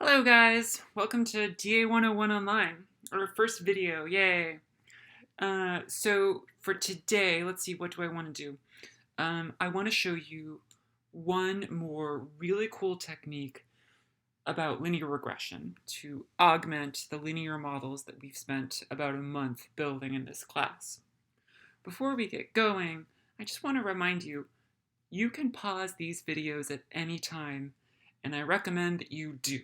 Hello guys, welcome to DA 101 Online, our first video, yay! So for today, let's see, what do I want to do? I want to show you one more really cool technique about linear regression to augment the linear models that we've spent about a month building in this class. Before we get going, I just want to remind you, you can pause these videos at any time, and I recommend that you do.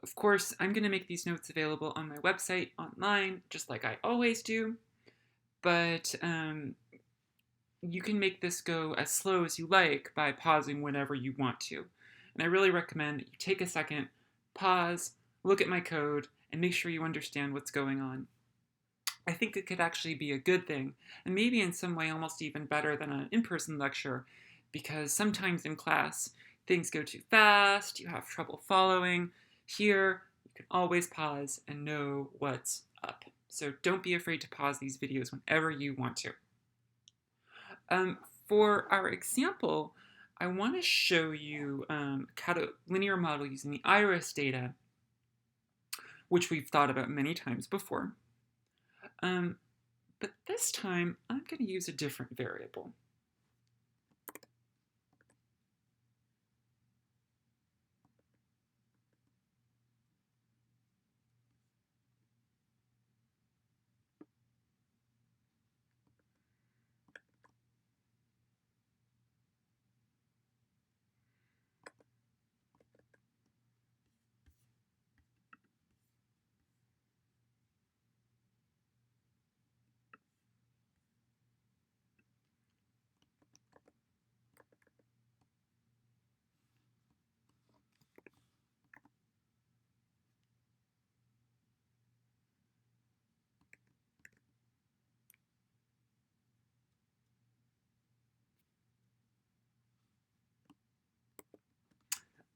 Of course, I'm going to make these notes available on my website online, just like I always do, but you can make this go as slow as you like by pausing whenever you want to. And I really recommend that you take a second, pause, look at my code, and make sure you understand what's going on. I think it could actually be a good thing, and maybe in some way almost even better than an in-person lecture, because sometimes in class, things go too fast, you have trouble following. Here, you can always pause and know what's up. So don't be afraid to pause these videos whenever you want to. For our example, I want to show you a linear model using the iris data, which we've thought about many times before. But this time, I'm going to use a different variable.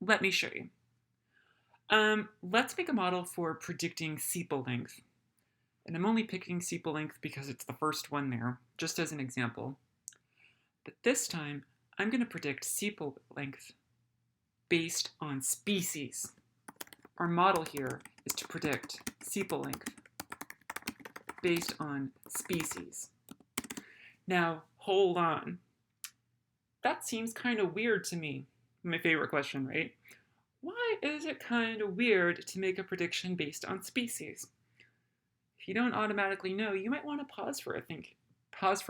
Let me show you. Let's make a model for predicting sepal length. And I'm only picking sepal length because it's the first one there, just as an example. But this time, I'm going to predict sepal length based on species. Our model here is to predict sepal length based on species. Now, hold on. That seems kind of weird to me. My favorite question, right? Why is it kind of weird to make a prediction based on species? If you don't automatically know, you might want to pause for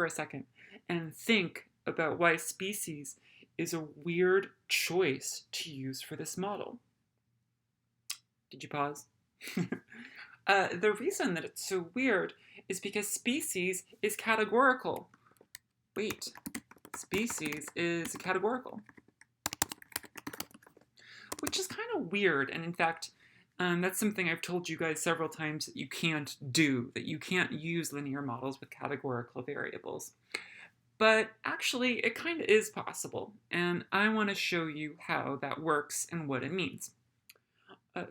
a second and think about why species is a weird choice to use for this model. Did you pause? The reason that it's so weird is because species is categorical. Wait, species is categorical, which is kind of weird. And in fact, that's something I've told you guys several times that you can't do, that you can't use linear models with categorical variables. But actually, it kind of is possible, and I want to show you how that works and what it means.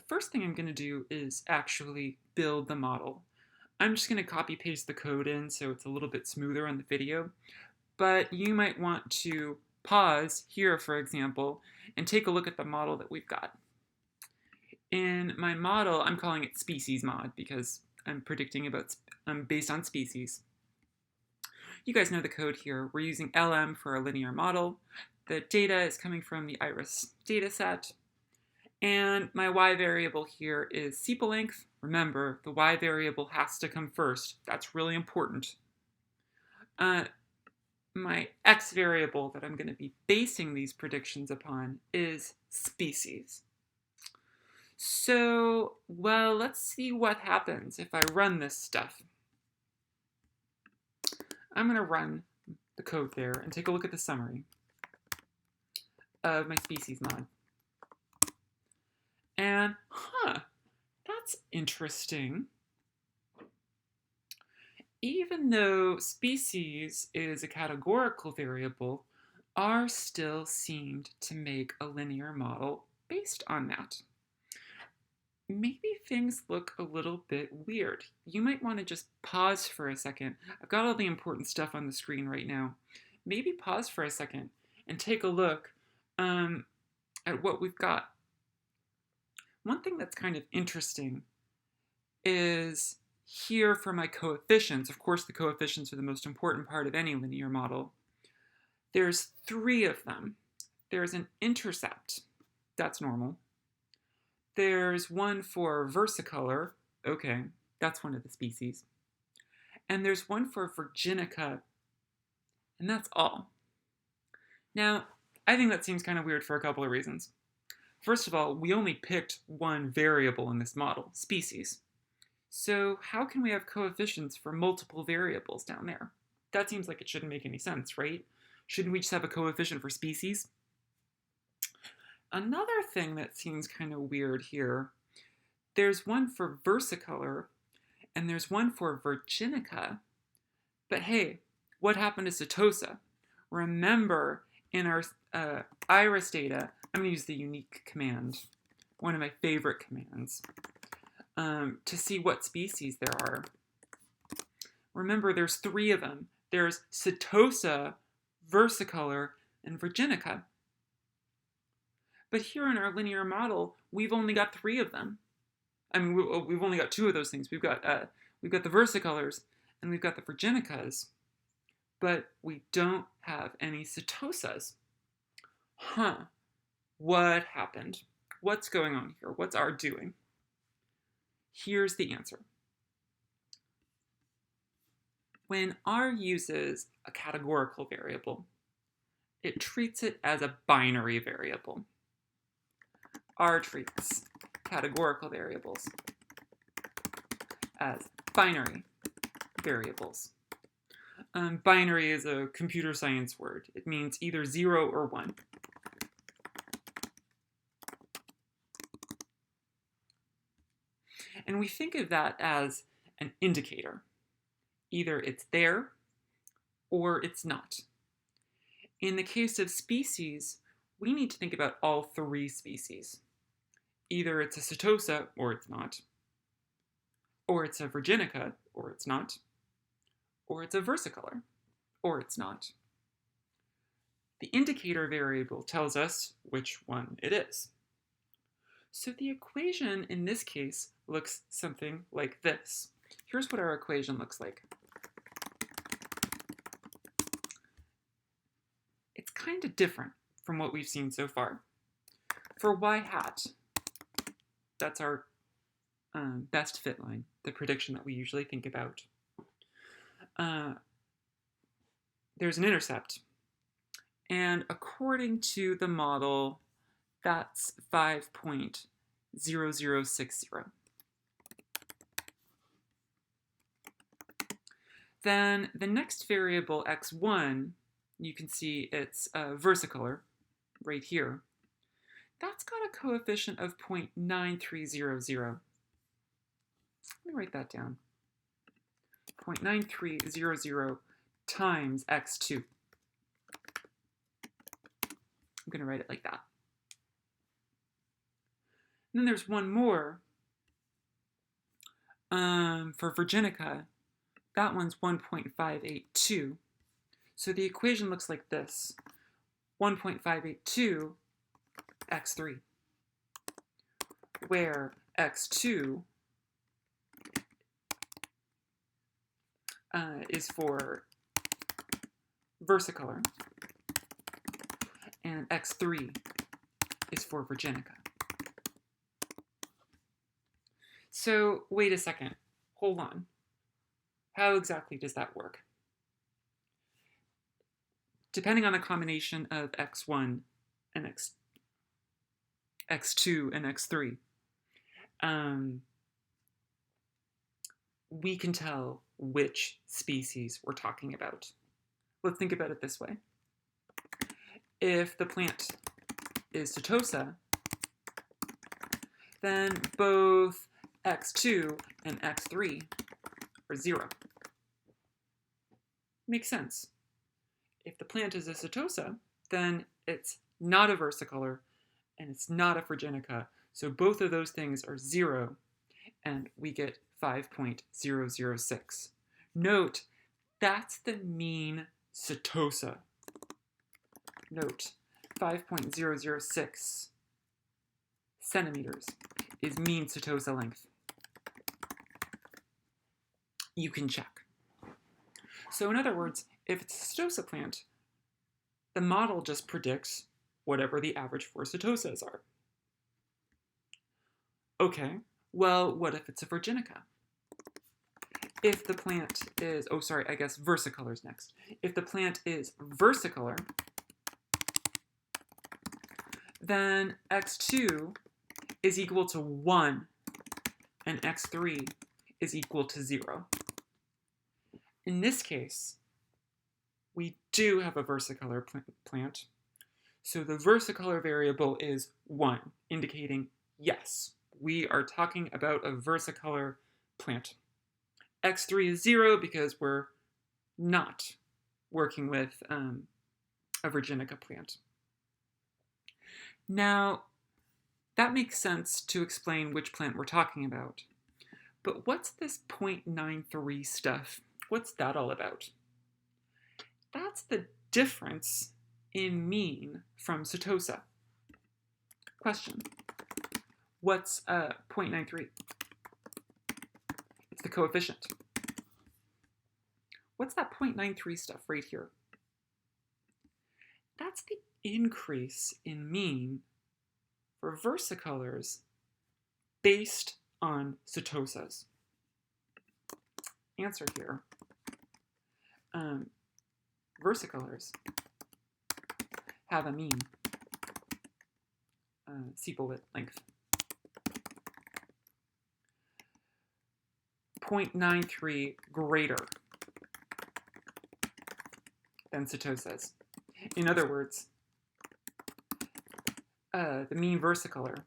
First thing I'm going to do is actually build the model. I'm just going to copy paste the code in so it's a little bit smoother on the video, but you might want to pause here, for example, and take a look at the model that we've got. In my model, I'm calling it species mod because I'm predicting about based on species. You guys know the code here. We're using LM for a linear model. The data is coming from the iris dataset. And my y variable here is sepal length. Remember, the y variable has to come first. That's really important. My x variable that I'm going to be basing these predictions upon is species. So, well, let's see what happens if I run this stuff. I'm going to run the code there and take a look at the summary of my species mod. And, that's interesting. Even though species is a categorical variable, R still seemed to make a linear model based on that. Maybe things look a little bit weird. You might want to just pause for a second. I've got all the important stuff on the screen right now. Maybe pause for a second and take a look at what we've got. one thing that's kind of interesting is here for my coefficients. Of course, the coefficients are the most important part of any linear model. There's 3 of them. There's an intercept. That's normal. There's one for versicolor. Okay, that's one of the species. And there's one for virginica, and that's all. Now, I think that seems kind of weird for a couple of reasons. First of all, we only picked one variable in this model, species. So how can we have coefficients for multiple variables down there? That seems like it shouldn't make any sense, right? Shouldn't we just have a coefficient for species? Another thing that seems kind of weird here, there's one for versicolor, and there's one for virginica. But hey, what happened to setosa? Remember, in our iris data, I'm going to use the unique command, one of my favorite commands, to see what species there are. Remember, there's 3 of them. There's setosa, versicolor, and virginica. But here in our linear model, we've only got 3 of them. I mean, we've only got 2 of those things. We've got the versicolors and we've got the virginicas, but we don't have any setosas. Huh? What happened? What's going on here? What's our doing? Here's the answer. When R uses a categorical variable, it treats it as a binary variable. R treats categorical variables as binary variables. Binary is a computer science word. It means either 0 or 1. And we think of that as an indicator. Either it's there or it's not. In the case of species, we need to think about all 3 species. Either it's a setosa or it's not, or it's a virginica or it's not, or it's a versicolor or it's not. The indicator variable tells us which one it is. So the equation in this case looks something like this. Here's what our equation looks like. It's kind of different from what we've seen so far. For y hat, that's our best fit line, the prediction that we usually think about. There's an intercept. And according to the model, that's 5.0060. Then the next variable, x1, you can see it's versicolor right here. That's got a coefficient of 0.9300. Let me write that down. 0.9300 times x2. I'm going to write it like that. And then there's one more for virginica. That one's 1.582. So the equation looks like this. 1.582 x3, where x2 is for versicolor, and x3 is for virginica. So wait a second, hold on. How exactly does that work? Depending on the combination of x1 and x2 and x3, we can tell which species we're talking about. Let's think about it this way. If the plant is setosa, then both x2 and x3 are 0. Makes sense. If the plant is a setosa, then it's not a versicolor and it's not a virginica. So both of those things are 0, and we get 5.006. Note, that's the mean setosa. Note, 5.006 centimeters is mean setosa length? You can check. So in other words, if it's a setosa plant, the model just predicts whatever the average for setosas are. Okay, well, what if it's a virginica? If the plant is, oh sorry, I guess versicolor is next. If the plant is versicolor, then x2 is equal to 1 and x3 is equal to 0. In this case, we do have a versicolor plant, so the versicolor variable is 1, indicating yes, we are talking about a versicolor plant. x3 is 0 because we're not working with a virginica plant. Now, that makes sense to explain which plant we're talking about. But what's this 0.93 stuff? What's that all about? That's the difference in mean from setosa. Question. What's 0.93? It's the coefficient. What's that 0.93 stuff right here? That's the increase in mean for versicolors based on setosas. Answer here. Versicolors have a mean sepal length 0.93 greater than setosas. In other words, the mean versicolor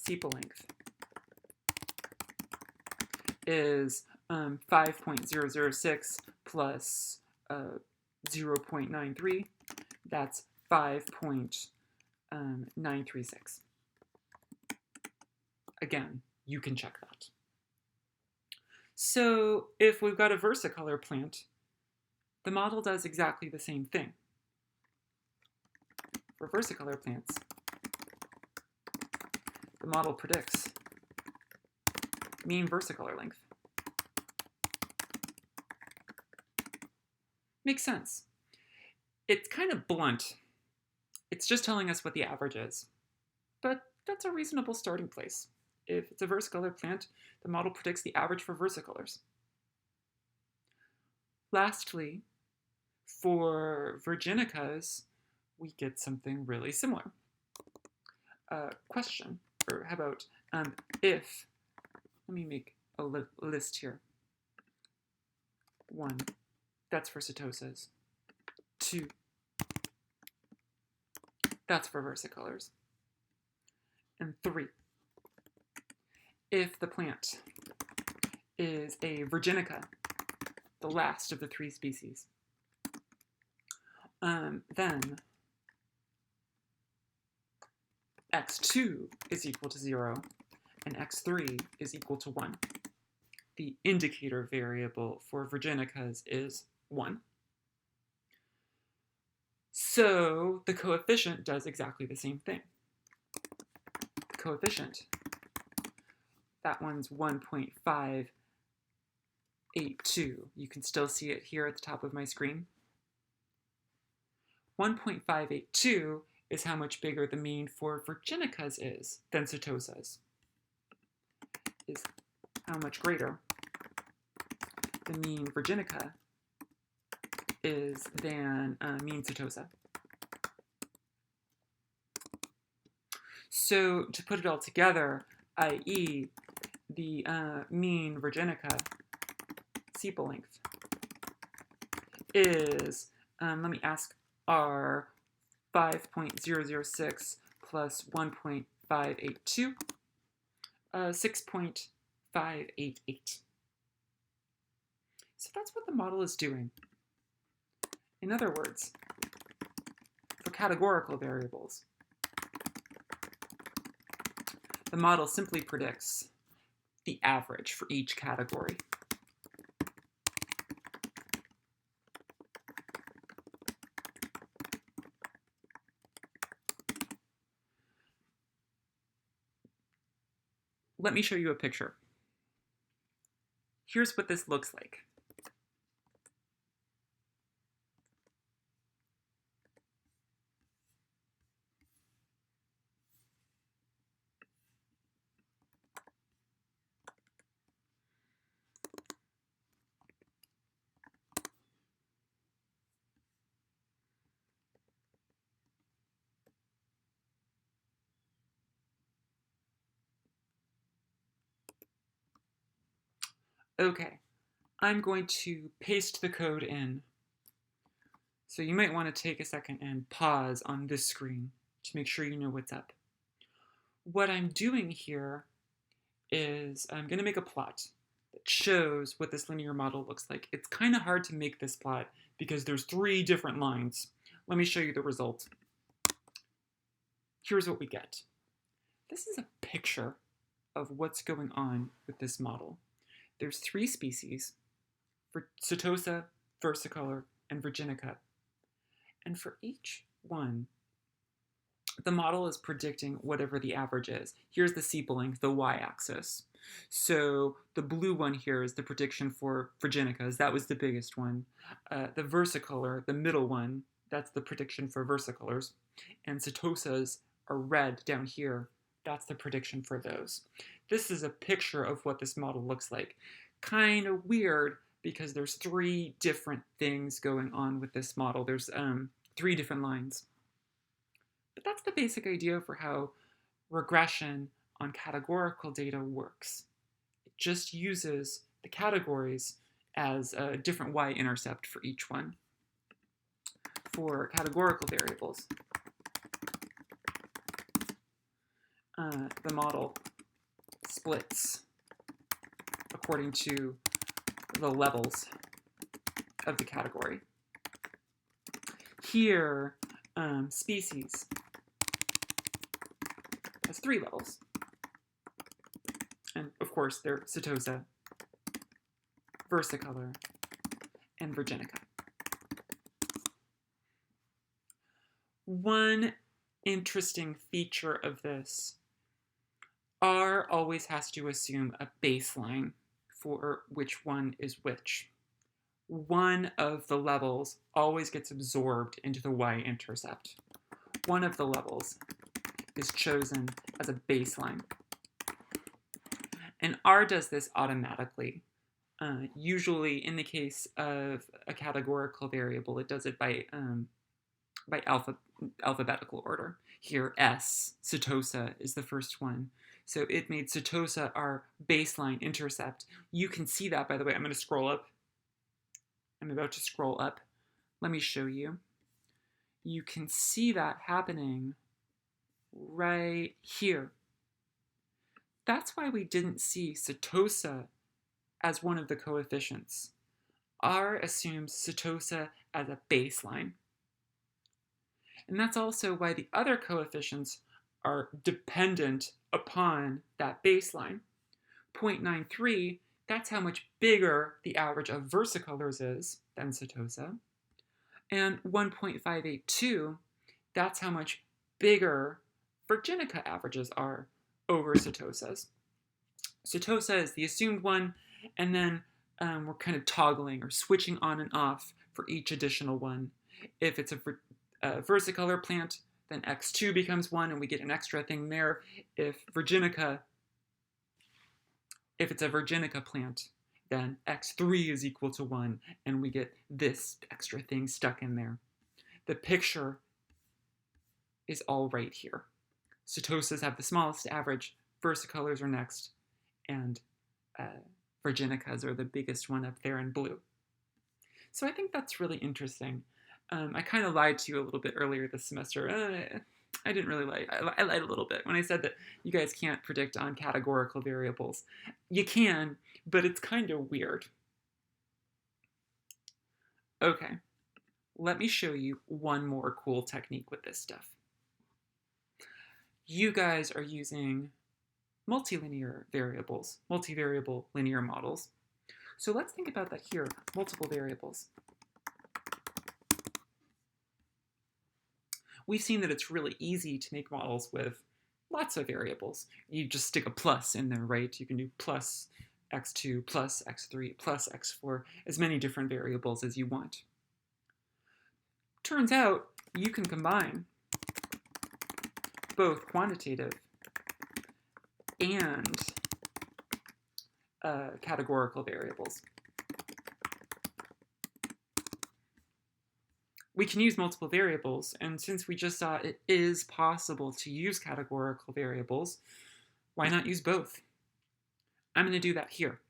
sepal length is 5.006 plus 0.93. That's 5.936. Again, you can check that. So if we've got a versicolor plant, the model does exactly the same thing. For versicolor plants, the model predicts mean versicolor length. Makes sense. It's kind of blunt. It's just telling us what the average is. But that's a reasonable starting place. If it's a versicolor plant, the model predicts the average for versicolors. Lastly, for virginicas, we get something really similar. Question, or how about if, let me make a list here. 1, that's for setosas. 2, that's for versicolors. And 3, if the plant is a virginica, the last of the 3 species, then x2 is equal to 0 and x3 is equal to 1. The indicator variable for virginicas is 1. So the coefficient does exactly the same thing. The coefficient, that one's 1.582. You can still see it here at the top of my screen. 1.582 is how much bigger the mean for virginicas is than setosas. Is how much greater the mean virginica is than mean setosa. So to put it all together, i.e. the mean virginica sepal length is, let me ask, R 5.006 plus 1.582, 6.588. So that's what the model is doing. In other words, for categorical variables, the model simply predicts the average for each category. let me show you a picture. Here's what this looks like. Okay, I'm going to paste the code in. So you might want to take a second and pause on this screen to make sure you know what's up. What I'm doing here is I'm going to make a plot that shows what this linear model looks like. It's kind of hard to make this plot because there's 3 different lines. Let me show you the result. Here's what we get. This is a picture of what's going on with this model. There's 3 species, Setosa, versicolor, and virginica. And for each one, the model is predicting whatever the average is. Here's the sepal, the y-axis. So the blue one here is the prediction for virginicas. That was the biggest one. The versicolor, the middle one, that's the prediction for versicolors. And setosas are red down here. That's the prediction for those. This is a picture of what this model looks like. Kind of weird because there's 3 different things going on with this model. There's 3 different lines. But that's the basic idea for how regression on categorical data works. It just uses the categories as a different y-intercept for each one. For categorical variables, the model splits according to the levels of the category. Here, species has 3 levels. And of course, they're Setosa, versicolor, and virginica. One interesting feature of this, R always has to assume a baseline for which one is which. One of the levels always gets absorbed into the y-intercept. One of the levels is chosen as a baseline. And R does this automatically. Usually, in the case of a categorical variable, it does it by alphabetical order. Here, S, Setosa, is the first one. So it made Setosa our baseline intercept. You can see that, by the way. I'm going to scroll up. I'm about to scroll up. Let me show you. You can see that happening right here. That's why we didn't see Setosa as one of the coefficients. R assumes Setosa as a baseline. And that's also why the other coefficients are dependent upon that baseline. 0.93, that's how much bigger the average of versicolors is than Setosa. And 1.582, that's how much bigger virginica averages are over Setosas. Setosa is the assumed one, and then we're kind of toggling or switching on and off for each additional one. If it's a versicolor plant, then X2 becomes 1, and we get an extra thing there. If it's a virginica plant, then X3 is equal to 1, and we get this extra thing stuck in there. The picture is all right here. Setosas have the smallest average, versicolors are next, and virginicas are the biggest one up there in blue. So I think that's really interesting. I kind of lied to you a little bit earlier this semester. I didn't really lie. I lied a little bit when I said that you guys can't predict on categorical variables. You can, but it's kind of weird. Okay, let me show you one more cool technique with this stuff. You guys are using multilinear variables, multivariable linear models. So let's think about that here, multiple variables. We've seen that it's really easy to make models with lots of variables. You just stick a plus in there, right? You can do plus x2 plus x3 plus x4, as many different variables as you want. Turns out you can combine both quantitative and categorical variables. We can use multiple variables, and since we just saw it is possible to use categorical variables, why not use both? I'm going to do that here.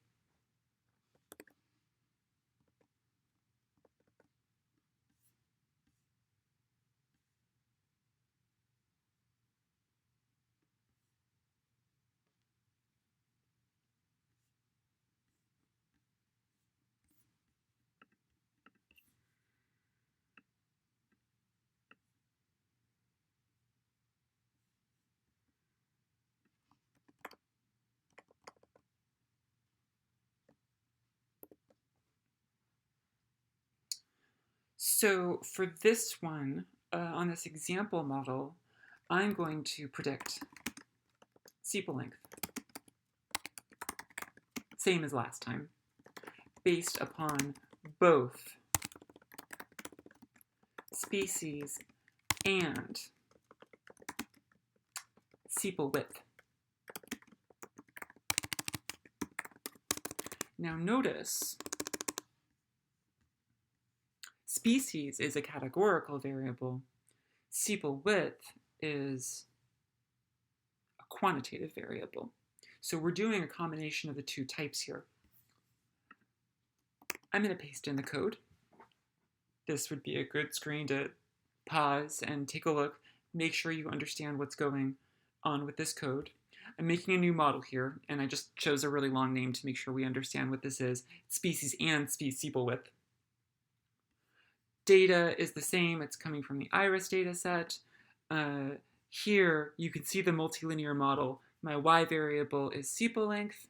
So for this one, on this example model, I'm going to predict sepal length, same as last time, based upon both species and sepal width. Now notice, species is a categorical variable. Sepal width is a quantitative variable. So we're doing a combination of the two types here. I'm going to paste in the code. This would be a good screen to pause and take a look, make sure you understand what's going on with this code. I'm making a new model here, and I just chose a really long name to make sure we understand what this is. It's species and sepal width. Data is the same. It's coming from the iris data set. Here, you can see the multilinear model. My y variable is sepal length,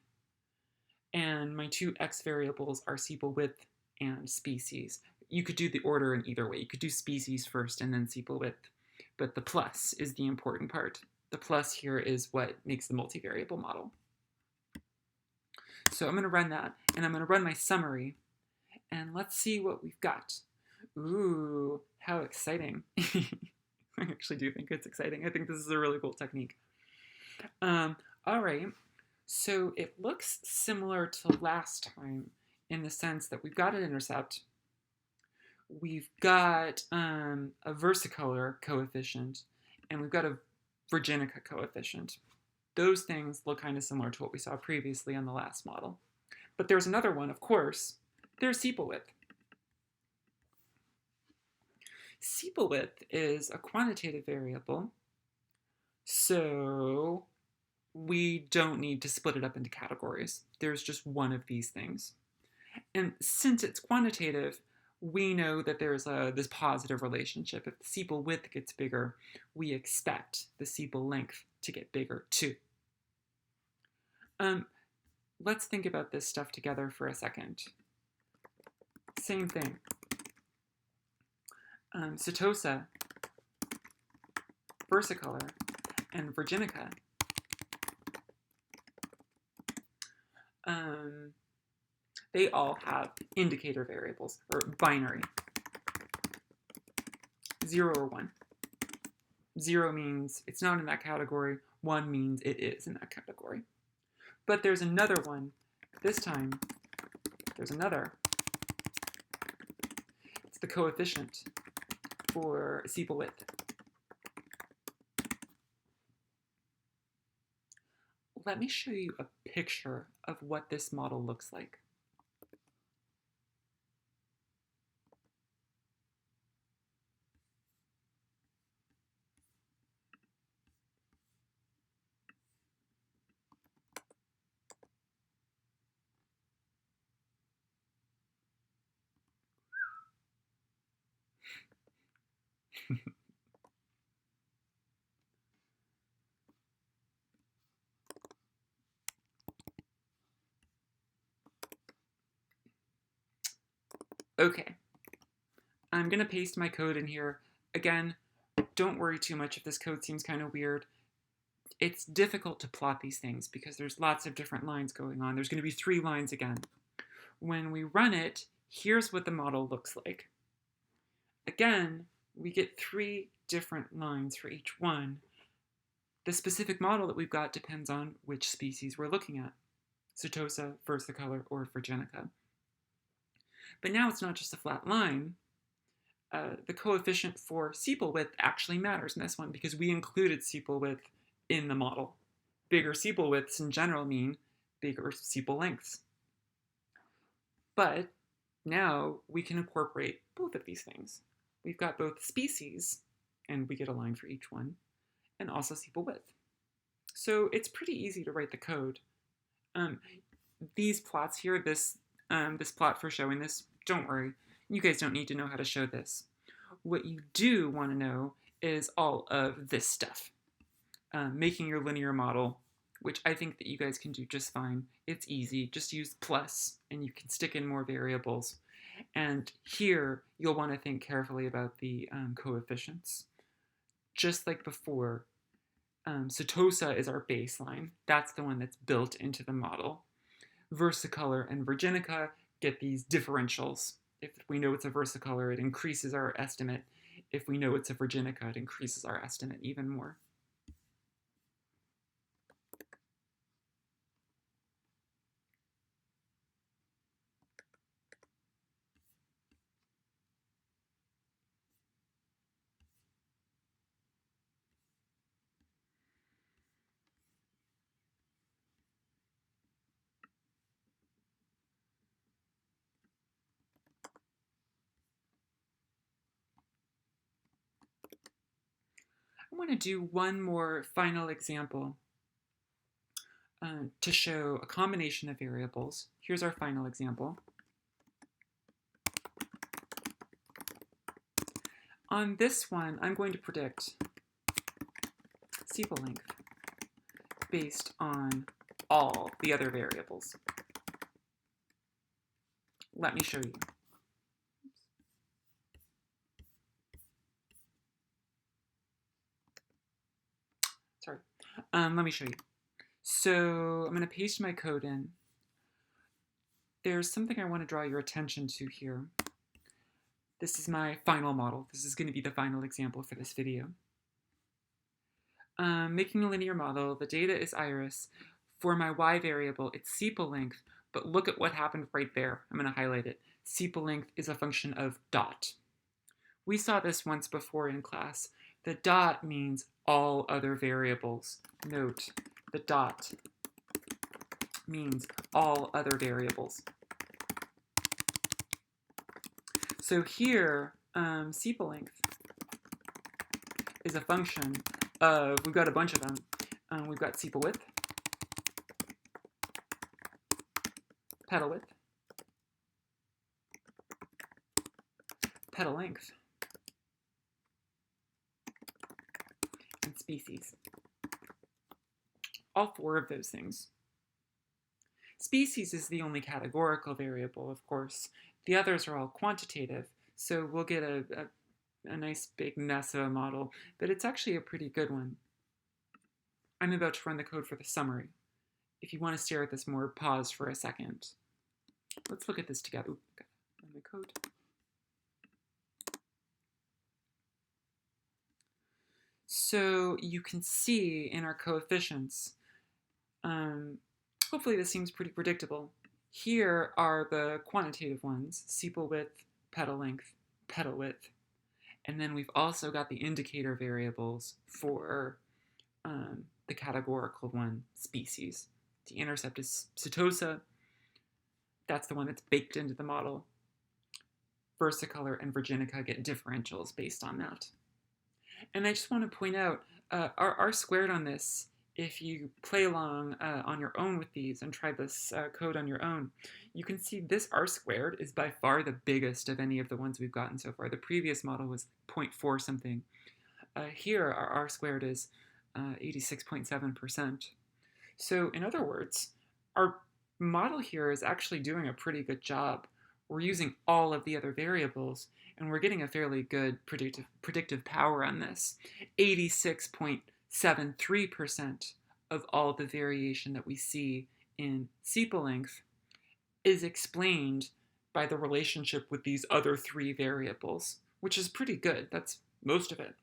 and my two x variables are sepal width and species. You could do the order in either way. You could do species first and then sepal width, but the plus is the important part. The plus here is what makes the multivariable model. So I'm going to run that, and I'm going to run my summary, and let's see what we've got. Ooh, how exciting. I actually do think it's exciting. I think this is a really cool technique. All right, so it looks similar to last time in the sense that we've got an intercept, we've got a versicolor coefficient, and we've got a Virginica coefficient. Those things look kind of similar to what we saw previously on the last model. But there's another one, of course. There's sepal width. Sepal width is a quantitative variable, so we don't need to split it up into categories. There's just one of these things. And since it's quantitative, we know that there's this positive relationship. If the sepal width gets bigger, we expect the sepal length to get bigger too. Let's think about this stuff together for a second. Same thing. Setosa, versicolor, and Virginica. They all have indicator variables, or binary. 0 or 1. 0 means it's not in that category. 1 means it is in that category. But there's another one. This time, there's another. It's the coefficient for sepal width. Let me show you a picture of what this model looks like. Okay, I'm going to paste my code in here. Again, don't worry too much if this code seems kind of weird. it's difficult to plot these things because there's lots of different lines going on. There's going to be 3 lines again. When we run it, here's what the model looks like. Again, we get 3 different lines for each one. The specific model that we've got depends on which species we're looking at, Setosa, versicolor, or virginica. But now it's not just a flat line. The coefficient for sepal width actually matters in this one because we included sepal width in the model. Bigger sepal widths in general mean bigger sepal lengths. But now we can incorporate both of these things. We've got both species, and we get a line for each one, and also sepal width. So it's pretty easy to write the code. These plots here, this plot for showing this, don't worry. You guys don't need to know how to show this. What you do want to know is all of this stuff. Making your linear model, which I think that you guys can do just fine. It's easy. Just use plus, and you can stick in more variables. And here, you'll want to think carefully about the coefficients. Just like before, Setosa is our baseline. That's the one that's built into the model. Versicolor and virginica get these differentials. If we know it's a versicolor, it increases our estimate. If we know it's a virginica, it increases our estimate even more. I want to do one more final example to show a combination of variables. Here's our final example. On this one, I'm going to predict sepal length based on all the other variables. Let me show you. Sorry. Let me show you. So I'm going to paste my code in. There's something I want to draw your attention to here. This is my final model. This is going to be the final example for this video. Making a linear model, the data is iris. For my y variable, it's sepal length, but look at what happened right there. I'm going to highlight it. Sepal length is a function of dot. We saw this once before in class. The dot means all other variables. Note, the dot means all other variables. So here, sepal length is a function of, we've got a bunch of them. We've got sepal width, petal width, petal length, and species. All 4 of those things. Species is the only categorical variable, of course. The others are all quantitative, so we'll get a nice big mess of a model, but it's actually a pretty good one. I'm about to run the code for the summary. If you want to stare at this more, pause for a second. Let's look at this together. Run the code. So you can see in our coefficients, hopefully this seems pretty predictable. Here are the quantitative ones, sepal width, petal length, petal width. And then we've also got the indicator variables for the categorical one, species. The intercept is Setosa. That's the one that's baked into the model. Versicolor and virginica get differentials based on that. And I just want to point out, our R squared on this, if you play along on your own with these and try this code on your own, you can see this R squared is by far the biggest of any of the ones we've gotten so far. The previous model was 0.4 something. Here, our R squared is 86.7%. So in other words, our model here is actually doing a pretty good job. We're using all of the other variables, and we're getting a fairly good predictive power on this. 86.7% 3% of all the variation that we see in sepal length is explained by the relationship with these other 3 variables, which is pretty good. That's most of it.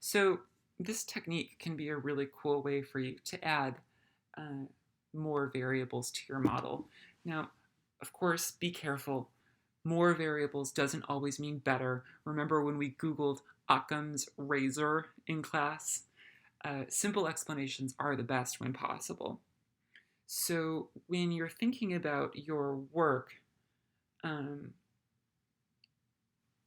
So this technique can be a really cool way for you to add more variables to your model. Now, of course, be careful. More variables doesn't always mean better. Remember when we Googled Occam's razor in class? Simple explanations are the best when possible. So when you're thinking about your work,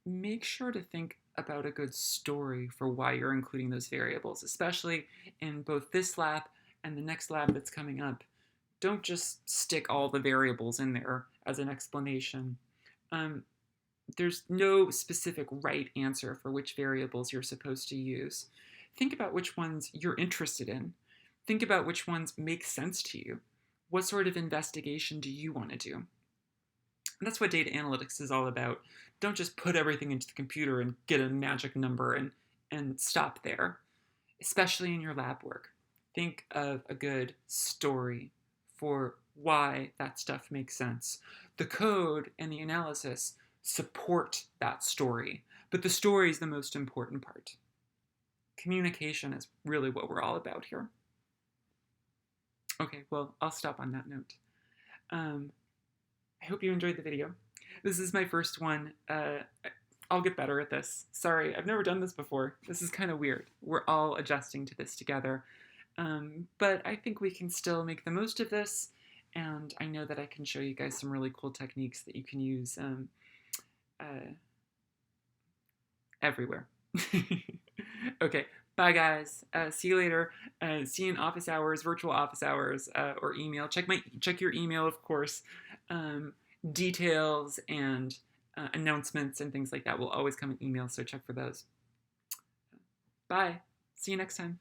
make sure to think about a good story for why you're including those variables, especially in both this lab and the next lab that's coming up. Don't just stick all the variables in there as an explanation. There's no specific right answer for which variables you're supposed to use. Think about which ones you're interested in. Think about which ones make sense to you. What sort of investigation do you want to do? And that's what data analytics is all about. Don't just put everything into the computer and get a magic number and stop there, especially in your lab work. Think of a good story for why that stuff makes sense. The code and the analysis support that story, but the story is the most important part. Communication is really what we're all about here. Okay, well, I'll stop on that note. I hope you enjoyed the video. This is my first one. I'll get better at this. Sorry, I've never done this before. This is kind of weird. We're all adjusting to this together. But I think we can still make the most of this, and I know that I can show you guys some really cool techniques that you can use everywhere. Okay, bye guys. See you later. See you in office hours, virtual office hours, or email. Check your email, of course. Details and announcements and things like that will always come in email, so check for those. Bye. See you next time.